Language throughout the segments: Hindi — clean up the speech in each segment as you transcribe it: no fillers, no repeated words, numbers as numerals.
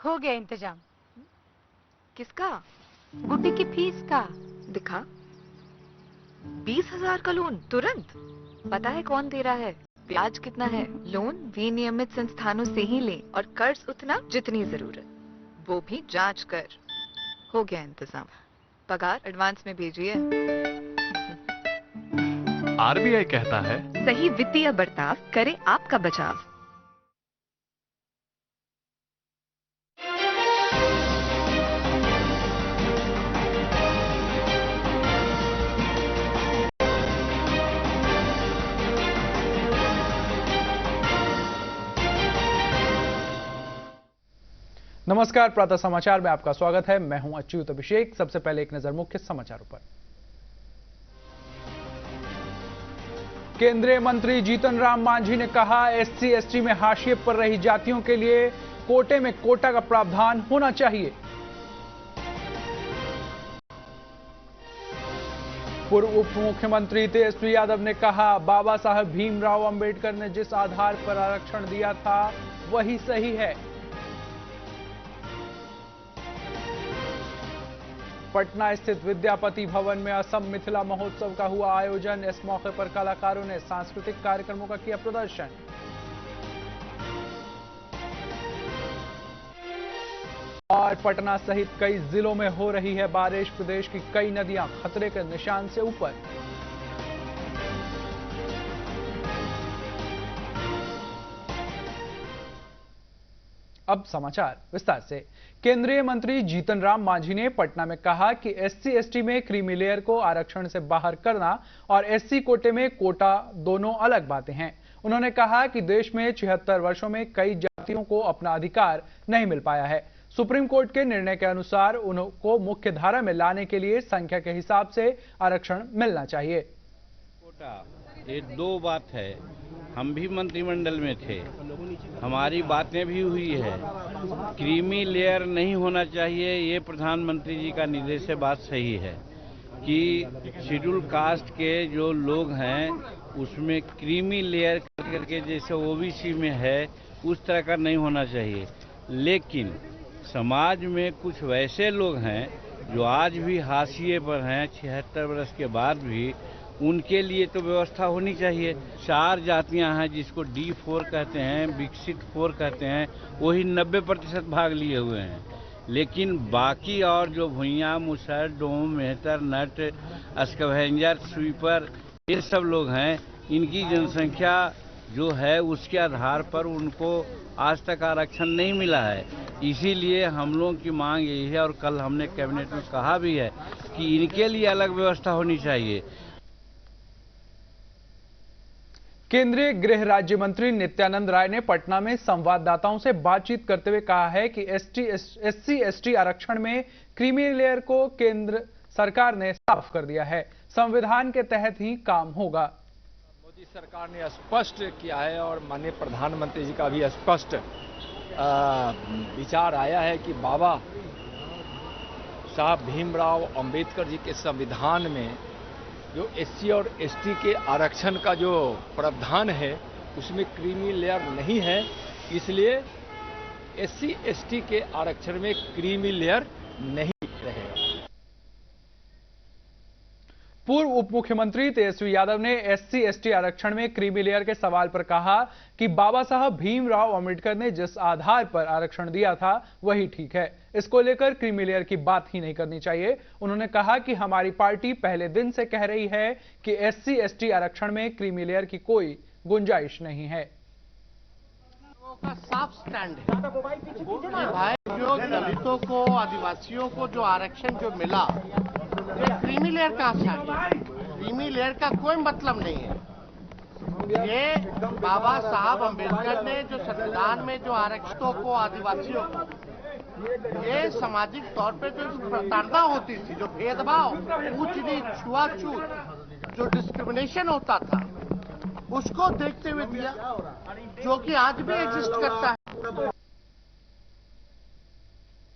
हो गया इंतजाम। किसका? गुड्डी की फीस का। दिखा। 20,000 का लोन तुरंत। पता है कौन दे रहा है, ब्याज कितना है? लोन विनियमित संस्थानों से ही ले और कर्ज उतना जितनी जरूरत, वो भी जांच कर। हो गया इंतजाम। पगार एडवांस में भेजिए। आरबीआई कहता है, सही वित्तीय बर्ताव करे आपका बचाव। नमस्कार, प्रातः समाचार में आपका स्वागत है। मैं हूं अच्युत अभिषेक। सबसे पहले एक नजर मुख्य समाचारों पर। केंद्रीय मंत्री जीतन राम मांझी ने कहा, एससी एसटी में हाशिए पर रही जातियों के लिए कोटे में कोटा का प्रावधान होना चाहिए। पूर्व उप मुख्यमंत्री तेजस्वी यादव ने कहा, बाबा साहब भीमराव अंबेडकर ने जिस आधार पर आरक्षण दिया था वही सही है। पटना स्थित विद्यापति भवन में असम मिथिला महोत्सव का हुआ आयोजन। इस मौके पर कलाकारों ने सांस्कृतिक कार्यक्रमों का किया प्रदर्शन। और पटना सहित कई जिलों में हो रही है बारिश। प्रदेश की कई नदियां खतरे के निशान से ऊपर। अब समाचार विस्तार से। केंद्रीय मंत्री जीतन राम मांझी ने पटना में कहा कि एससी एसटी में क्रीमी लेयर को आरक्षण से बाहर करना और एससी कोटे में कोटा दोनों अलग बातें हैं। उन्होंने कहा कि देश में 76 वर्षों में कई जातियों को अपना अधिकार नहीं मिल पाया है। सुप्रीम कोर्ट के निर्णय के अनुसार उनको मुख्य धारा में लाने के लिए संख्या के हिसाब से आरक्षण मिलना चाहिए। कोटा, ये दो बात है। हम भी मंत्रिमंडल में थे, हमारी बातें भी हुई है। क्रीमी लेयर नहीं होना चाहिए, ये प्रधानमंत्री जी का निर्देश है। बात सही है कि शेड्यूल कास्ट के जो लोग हैं उसमें क्रीमी लेयर करके जैसे ओबीसी में है उस तरह का नहीं होना चाहिए। लेकिन समाज में कुछ वैसे लोग हैं जो आज भी हाशिए पर हैं 76 वर्ष के बाद भी, उनके लिए तो व्यवस्था होनी चाहिए। 4 जातियां हैं जिसको D4 कहते हैं, विकसित 4 कहते हैं, वही 90% भाग लिए हुए हैं। लेकिन बाकी और जो भुइयां, मुसहर, डोम, मेहतर, नट, स्कैवेंजर, स्वीपर, ये सब लोग हैं, इनकी जनसंख्या जो है उसके आधार पर उनको आज तक आरक्षण नहीं मिला है। इसीलिए हम लोगों की मांग यही है और कल हमने कैबिनेट में कहा भी है कि इनके लिए अलग व्यवस्था होनी चाहिए। केंद्रीय गृह राज्य मंत्री नित्यानंद राय ने पटना में संवाददाताओं से बातचीत करते हुए कहा है कि एससी एसटी आरक्षण में क्रीमी लेयर को केंद्र सरकार ने साफ कर दिया है। संविधान के तहत ही काम होगा। मोदी सरकार ने स्पष्ट किया है और माननीय प्रधानमंत्री जी का भी स्पष्ट विचार आया है कि बाबा साहब भीमराव अंबेडकर जी के संविधान में जो एससी और एसटी के आरक्षण का जो प्रावधान है उसमें क्रीमी लेयर नहीं है, इसलिए एससी एसटी के आरक्षण में क्रीमी लेयर नहीं रहेगा। पूर्व उप मुख्यमंत्री तेजस्वी यादव ने एससी एसटी आरक्षण में क्रीमी लेयर के सवाल पर कहा कि बाबा साहब भीमराव अंबेडकर ने जिस आधार पर आरक्षण दिया था वही ठीक है। इसको लेकर क्रीमी लेयर की बात ही नहीं करनी चाहिए। उन्होंने कहा कि हमारी पार्टी पहले दिन से कह रही है कि एससी एसटी आरक्षण में क्रीमी लेयर की कोई गुंजाइश नहीं है। का साफ स्टैंड है भाई, जो दलितों को, आदिवासियों को जो आरक्षण जो मिला, ये क्रीमी लेयर कहाँ से आ गया? क्रीमी लेयर का कोई मतलब नहीं है। ये बाबा साहब अम्बेडकर ने जो संविधान में जो आरक्षितों को, आदिवासियों को, ये सामाजिक तौर पे जो प्रताड़ना होती थी, जो भेदभाव, ऊंच नीच, छुआछूत, जो डिस्क्रिमिनेशन होता था, उसको देखते हुए दिया, जो कि आज भी एग्जिस्ट करता है।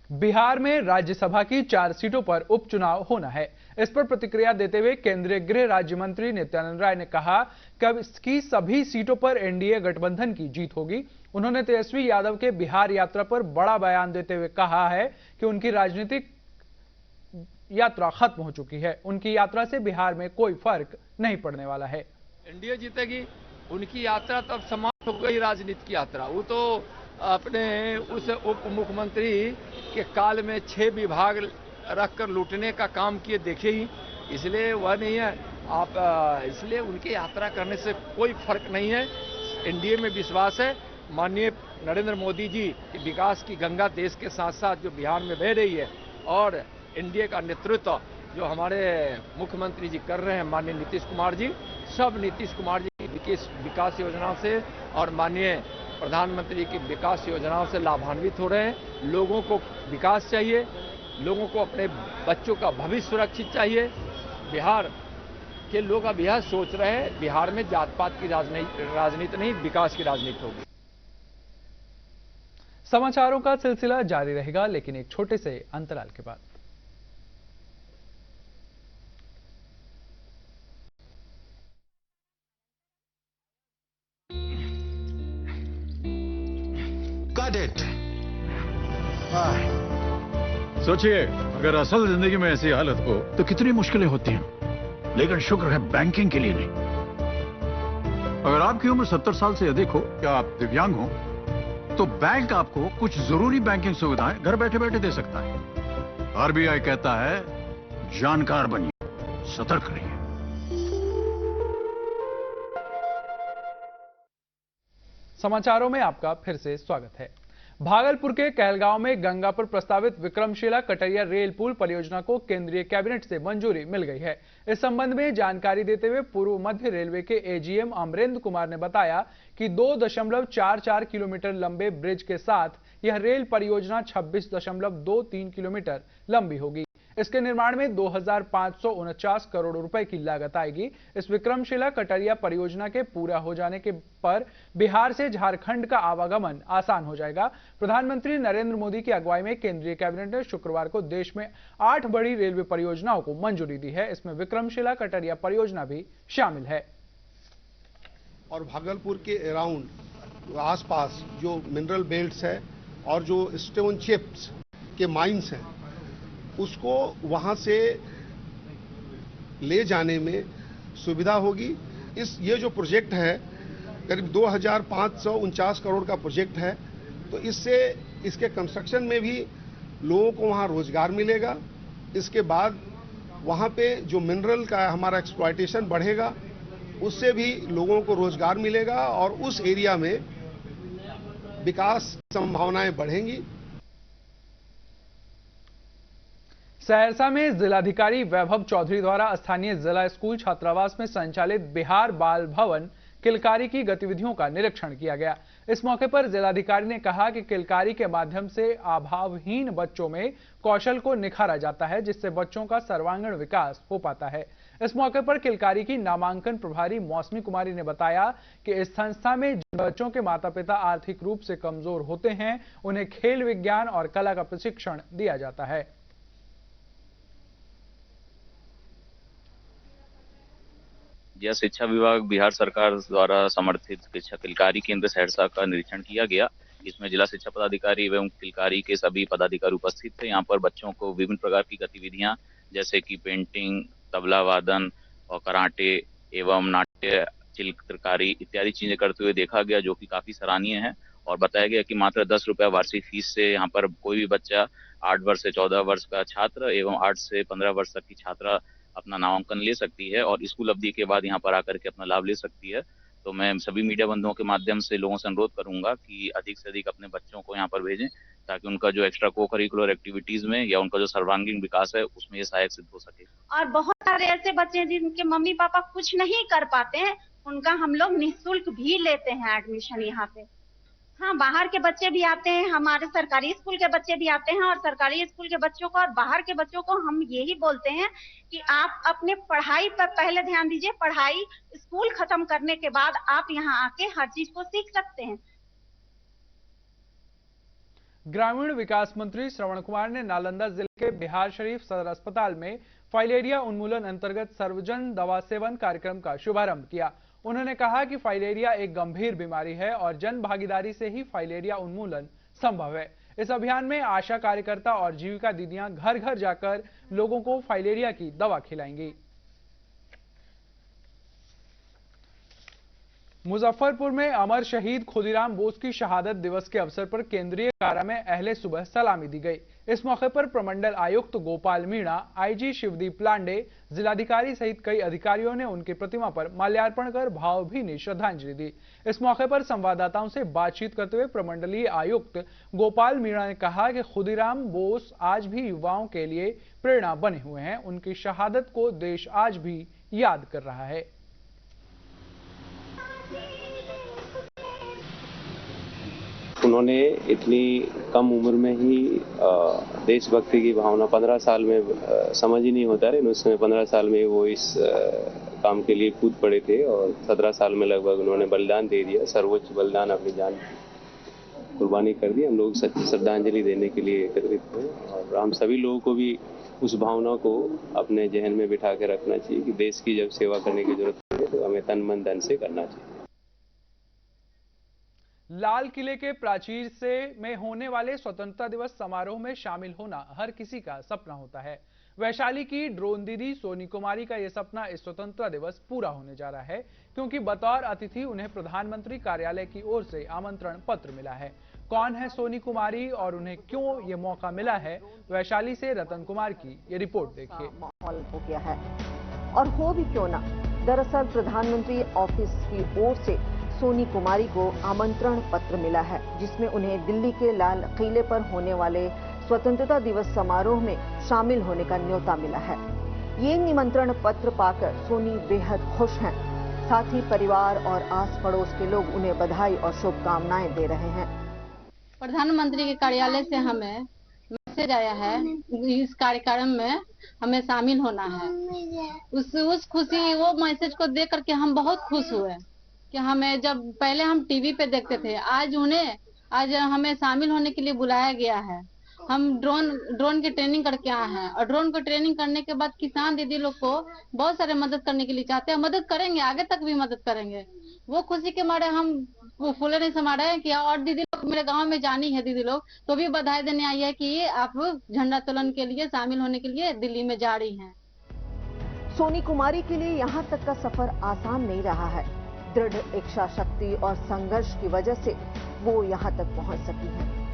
बिहार में राज्यसभा की 4 सीटों पर उपचुनाव होना है। इस पर प्रतिक्रिया देते हुए केंद्रीय गृह राज्य मंत्री नित्यानंद राय ने कहा कि सभी सीटों पर एनडीए गठबंधन की जीत होगी। उन्होंने तेजस्वी यादव के बिहार यात्रा पर बड़ा बयान देते हुए कहा है कि उनकी राजनीतिक यात्रा खत्म हो चुकी है। उनकी यात्रा से बिहार में कोई फर्क नहीं पड़ने वाला है। एनडीए जीतेगी, उनकी यात्रा तब समाप्त हो गई, राजनीति की यात्रा। वो तो अपने उस उप मुख्यमंत्री के काल में 6 विभाग रखकर लूटने का काम किए देखे ही, इसलिए वह नहीं है। इसलिए उनकी यात्रा करने से कोई फर्क नहीं है। एनडीए में विश्वास है। माननीय नरेंद्र मोदी जी की विकास की गंगा देश के साथ साथ जो बिहार में बह रही है, और एनडीए का नेतृत्व जो हमारे मुख्यमंत्री जी कर रहे हैं, माननीय नीतीश कुमार जी, सब नीतीश कुमार जी की विकास योजनाओं से और माननीय प्रधानमंत्री की विकास योजनाओं से लाभान्वित हो रहे हैं। लोगों को विकास चाहिए, लोगों को अपने बच्चों का भविष्य सुरक्षित चाहिए। बिहार के लोग अब यह सोच रहे हैं, बिहार में जात पात की राजनीति नहीं, विकास की राजनीति होगी। समाचारों का सिलसिला जारी रहेगा, लेकिन एक छोटे से अंतराल के बाद। सोचिए, अगर असल जिंदगी में ऐसी हालत हो तो कितनी मुश्किलें होती हैं, लेकिन शुक्र है बैंकिंग के लिए नहीं। अगर आपकी उम्र 70 साल से अधिक हो या आप दिव्यांग हो, तो बैंक आपको कुछ जरूरी बैंकिंग सुविधाएं घर बैठे बैठे दे सकता है। आरबीआई कहता है, जानकार बनिए, सतर्क रहिए। समाचारों में आपका फिर से स्वागत है। भागलपुर के कहलगांव में गंगा पर प्रस्तावित विक्रमशिला कटरिया रेल पुल परियोजना को केंद्रीय कैबिनेट से मंजूरी मिल गई है। इस संबंध में जानकारी देते हुए पूर्व मध्य रेलवे के एजीएम अमरेंद्र कुमार ने बताया कि 2.44 किलोमीटर लंबे ब्रिज के साथ यह रेल परियोजना 26.23 किलोमीटर लंबी होगी। इसके निर्माण में 2,549 करोड़ रुपए की लागत आएगी। इस विक्रमशिला कटरिया परियोजना के पूरा हो जाने के पर बिहार से झारखंड का आवागमन आसान हो जाएगा। प्रधानमंत्री नरेंद्र मोदी की अगुवाई में केंद्रीय कैबिनेट ने शुक्रवार को देश में 8 बड़ी रेलवे परियोजनाओं को मंजूरी दी है। इसमें विक्रमशिला कटरिया परियोजना भी शामिल है। और भागलपुर के अराउंड आसपास जो मिनरल बेल्ट्स है और जो स्टोन चिप्स के माइंस हैं, उसको वहां से ले जाने में सुविधा होगी। ये जो प्रोजेक्ट है करीब 2,549 करोड़ का प्रोजेक्ट है, तो इससे इसके कंस्ट्रक्शन में भी लोगों को वहां रोजगार मिलेगा। इसके बाद वहां पे जो मिनरल का हमारा एक्सप्लॉयटेशन बढ़ेगा, उससे भी लोगों को रोजगार मिलेगा और उस एरिया में विकास संभावनाएं बढ़ेंगी। सहरसा में जिलाधिकारी वैभव चौधरी द्वारा स्थानीय जिला स्कूल छात्रावास में संचालित बिहार बाल भवन किलकारी की गतिविधियों का निरीक्षण किया गया। इस मौके पर जिलाधिकारी ने कहा कि किलकारी के माध्यम से अभावहीन बच्चों में कौशल को निखारा जाता है, जिससे बच्चों का सर्वांगीण विकास हो पाता है। इस मौके पर किलकारी की नामांकन प्रभारी मौसमी कुमारी ने बताया कि इस संस्था में जिन बच्चों के माता पिता आर्थिक रूप से कमजोर होते हैं, उन्हें खेल, विज्ञान और कला का प्रशिक्षण दिया जाता है। यह शिक्षा विभाग बिहार सरकार द्वारा समर्थित शिक्षा किलकारी केंद्र सहरसा का निरीक्षण किया गया। इसमें जिला शिक्षा पदाधिकारी एवं किलकारी के सभी पदाधिकारी उपस्थित थे। यहाँ पर बच्चों को विभिन्न प्रकार की गतिविधियां जैसे कि पेंटिंग, तबला वादन और कराटे एवं नाट्य, चित्रकारी इत्यादि चीजें करते हुए देखा गया, जो कि काफी सराहनीय है। और बताया गया कि मात्र 10 रुपया वार्षिक फीस से यहाँ पर कोई भी बच्चा 8 वर्ष से 14 वर्ष का छात्र एवं 8 से 15 वर्ष तक की छात्रा अपना नामांकन ले सकती है और स्कूल अवधि के बाद यहाँ पर आकर के अपना लाभ ले सकती है। तो मैं सभी मीडिया बंधुओं के माध्यम से लोगों से अनुरोध करूंगा कि अधिक से अधिक अपने बच्चों को यहाँ पर भेजें, ताकि उनका जो एक्स्ट्रा को करिकुलर एक्टिविटीज में या उनका जो सर्वांगीण विकास है उसमें ये सहायक सिद्ध हो सके। और बहुत सारे ऐसे बच्चे हैं जिनके मम्मी पापा कुछ नहीं कर पाते हैं, उनका हम लोग निःशुल्क भी लेते हैं एडमिशन यहाँ पे। हाँ, बाहर के बच्चे भी आते हैं, हमारे सरकारी स्कूल के बच्चे भी आते हैं और सरकारी स्कूल के बच्चों को और बाहर के बच्चों को हम यही बोलते हैं कि आप अपने पढ़ाई पर पहले ध्यान दीजिए। पढ़ाई स्कूल खत्म करने के बाद आप यहाँ आके हर चीज को सीख सकते हैं। ग्रामीण विकास मंत्री श्रवण कुमार ने नालंदा जिले के बिहार शरीफ सदर अस्पताल में फाइलेरिया उन्मूलन अंतर्गत सर्वजन दवा सेवन कार्यक्रम का शुभारंभ किया। उन्होंने कहा कि फाइलेरिया एक गंभीर बीमारी है और जन भागीदारी से ही फाइलेरिया उन्मूलन संभव है। इस अभियान में आशा कार्यकर्ता और जीविका दीदियां घर घर जाकर लोगों को फाइलेरिया की दवा खिलाएंगी। मुजफ्फरपुर में अमर शहीद खुदीराम बोस की शहादत दिवस के अवसर पर केंद्रीय कारा में अहले सुबह सलामी दी गई। इस मौके पर प्रमंडल आयुक्त गोपाल मीणा, आईजी शिवदीप लांडे, जिलाधिकारी सहित कई अधिकारियों ने उनकी प्रतिमा पर माल्यार्पण कर भावभीनी श्रद्धांजलि दी। इस मौके पर संवाददाताओं से बातचीत करते हुए प्रमंडलीय आयुक्त गोपाल मीणा ने कहा कि खुदीराम बोस आज भी युवाओं के लिए प्रेरणा बने हुए हैं। उनकी शहादत को देश आज भी याद कर रहा है। उन्होंने इतनी कम उम्र में ही देशभक्ति की भावना 15 साल में समझ ही नहीं होता है, उस समय 15 साल में वो इस काम के लिए कूद पड़े थे और 17 साल में लगभग उन्होंने बलिदान दे दिया, सर्वोच्च बलिदान, अपनी जान कुर्बानी कर दी। हम लोग सच्ची श्रद्धांजलि देने के लिए एकत्रित हुए और हम सभी लोगों को भी उस भावना को अपने जहन में बिठा के रखना चाहिए कि देश की जब सेवा करने की जरूरत पड़े तो हमें तन मन धन से करना चाहिए। लाल किले के प्राचीर से में होने वाले स्वतंत्रता दिवस समारोह में शामिल होना हर किसी का सपना होता है। वैशाली की ड्रोन दीदी सोनी कुमारी का यह सपना इस स्वतंत्रता दिवस पूरा होने जा रहा है, क्योंकि बतौर अतिथि उन्हें प्रधानमंत्री कार्यालय की ओर से आमंत्रण पत्र मिला है। कौन है सोनी कुमारी और उन्हें क्यों ये मौका मिला है, वैशाली से रतन कुमार की ये रिपोर्ट देखिए। माहौल हो गया है और हो भी क्यों ना, दरअसल प्रधानमंत्री ऑफिस की ओर से सोनी कुमारी को आमंत्रण पत्र मिला है, जिसमें उन्हें दिल्ली के लाल किले पर होने वाले स्वतंत्रता दिवस समारोह में शामिल होने का न्योता मिला है। ये निमंत्रण पत्र पाकर सोनी बेहद खुश हैं। साथ ही परिवार और आस पड़ोस के लोग उन्हें बधाई और शुभकामनाएं दे रहे हैं। प्रधानमंत्री के कार्यालय से हमें मैसेज आया है, इस कार्यक्रम में हमें शामिल होना है। उस खुशी, वो मैसेज को देख करके हम बहुत खुश हुए कि हमें, जब पहले हम टीवी पे देखते थे, आज हमें शामिल होने के लिए बुलाया गया है। हम ड्रोन की ट्रेनिंग करके आए हैं और ड्रोन को ट्रेनिंग करने के बाद किसान दीदी लोग को बहुत सारे मदद करने के लिए चाहते हैं, मदद करेंगे, आगे तक भी मदद करेंगे। वो खुशी के मारे हम वो फूले नहीं समा रहे हैं कि और दीदी लोग मेरे गांव में जानी है, दीदी लोग तो भी बधाई देने आई है कि आप झंडा तोलन के लिए शामिल होने के लिए दिल्ली में जा रही हैं। सोनी कुमारी के लिए यहाँ तक का सफर आसान नहीं रहा है। दृढ़ इच्छा शक्ति और संघर्ष की वजह से वो यहाँ तक पहुँच सकी हैं।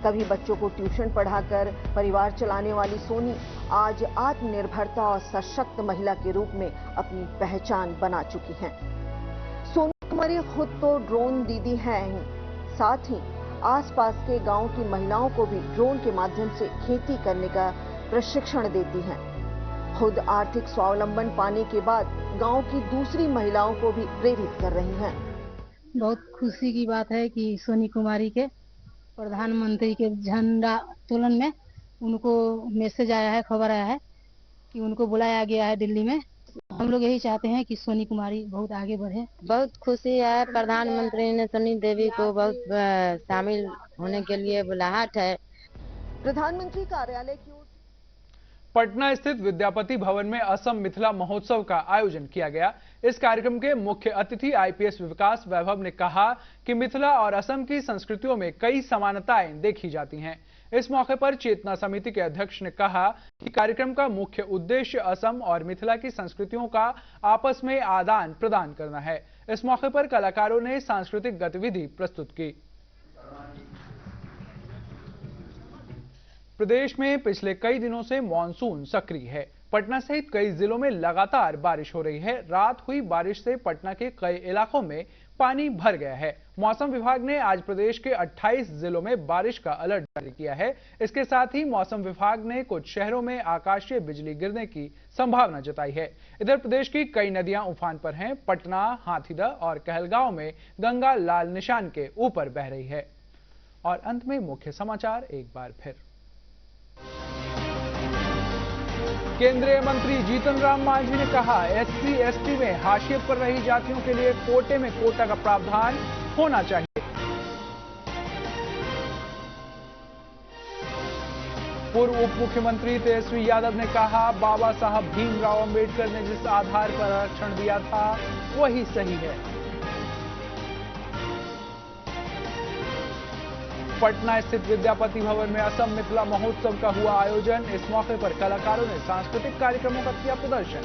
कभी बच्चों को ट्यूशन पढ़ाकर परिवार चलाने वाली सोनी आज आत्मनिर्भरता और सशक्त महिला के रूप में अपनी पहचान बना चुकी हैं। सोनी कुमारी खुद तो ड्रोन दीदी हैं ही, साथ ही आसपास के गांव की महिलाओं को भी ड्रोन के माध्यम से खेती करने का प्रशिक्षण देती हैं। खुद आर्थिक स्वावलंबन पाने के बाद गांव की दूसरी महिलाओं को भी प्रेरित कर रही हैं। बहुत खुशी की बात है कि सोनी कुमारी के प्रधानमंत्री के झंडा तोलन में उनको मैसेज आया है, खबर आया है कि उनको बुलाया गया है दिल्ली में। हम लोग यही चाहते हैं कि सोनी कुमारी बहुत आगे बढ़े। बहुत खुशी है, प्रधानमंत्री ने सोनी देवी को बहुत शामिल होने के लिए बुलाहट है। प्रधानमंत्री कार्यालय की ओर पटना स्थित विद्यापति भवन में असम मिथिला महोत्सव का आयोजन किया गया। इस कार्यक्रम के मुख्य अतिथि आईपीएस विकास वैभव ने कहा कि मिथिला और असम की संस्कृतियों में कई समानताएं देखी जाती हैं। इस मौके पर चेतना समिति के अध्यक्ष ने कहा कि कार्यक्रम का मुख्य उद्देश्य असम और मिथिला की संस्कृतियों का आपस में आदान प्रदान करना है। इस मौके पर कलाकारों ने सांस्कृतिक गतिविधि प्रस्तुत की। प्रदेश में पिछले कई दिनों से मानसून सक्रिय है। पटना सहित कई जिलों में लगातार बारिश हो रही है। रात हुई बारिश से पटना के कई इलाकों में पानी भर गया है। मौसम विभाग ने आज प्रदेश के 28 जिलों में बारिश का अलर्ट जारी किया है। इसके साथ ही मौसम विभाग ने कुछ शहरों में आकाशीय बिजली गिरने की संभावना जताई है। इधर प्रदेश की कई नदियां उफान पर हैं। पटना, हाथीदह और कहलगांव में गंगा लाल निशान के ऊपर बह रही है। और अंत में मुख्य समाचार एक बार फिर। केंद्रीय मंत्री जीतन राम मांझी ने कहा, एससी एसटी में हाशिए पर रही जातियों के लिए कोटे में कोटा का प्रावधान होना चाहिए। पूर्व उप मुख्यमंत्री तेजस्वी यादव ने कहा, बाबा साहब भीमराव अंबेडकर ने जिस आधार पर आरक्षण दिया था वही सही है। पटना स्थित विद्यापति भवन में असम मिथिला महोत्सव का हुआ आयोजन। इस मौके पर कलाकारों ने सांस्कृतिक कार्यक्रमों का किया प्रदर्शन।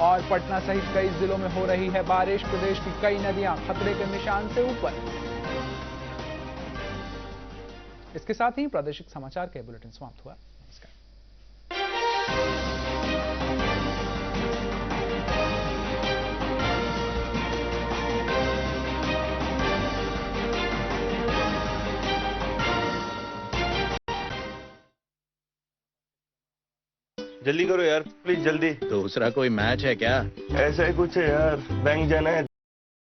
और पटना सहित कई जिलों में हो रही है बारिश। प्रदेश की कई नदियां खतरे के निशान से ऊपर। इसके साथ ही प्रादेशिक समाचार के बुलेटिन समाप्त हुआ। नमस्कार। जल्दी करो यार, प्लीज जल्दी। दूसरा कोई मैच है क्या? ऐसा ही कुछ है यार, बैंक जाना है।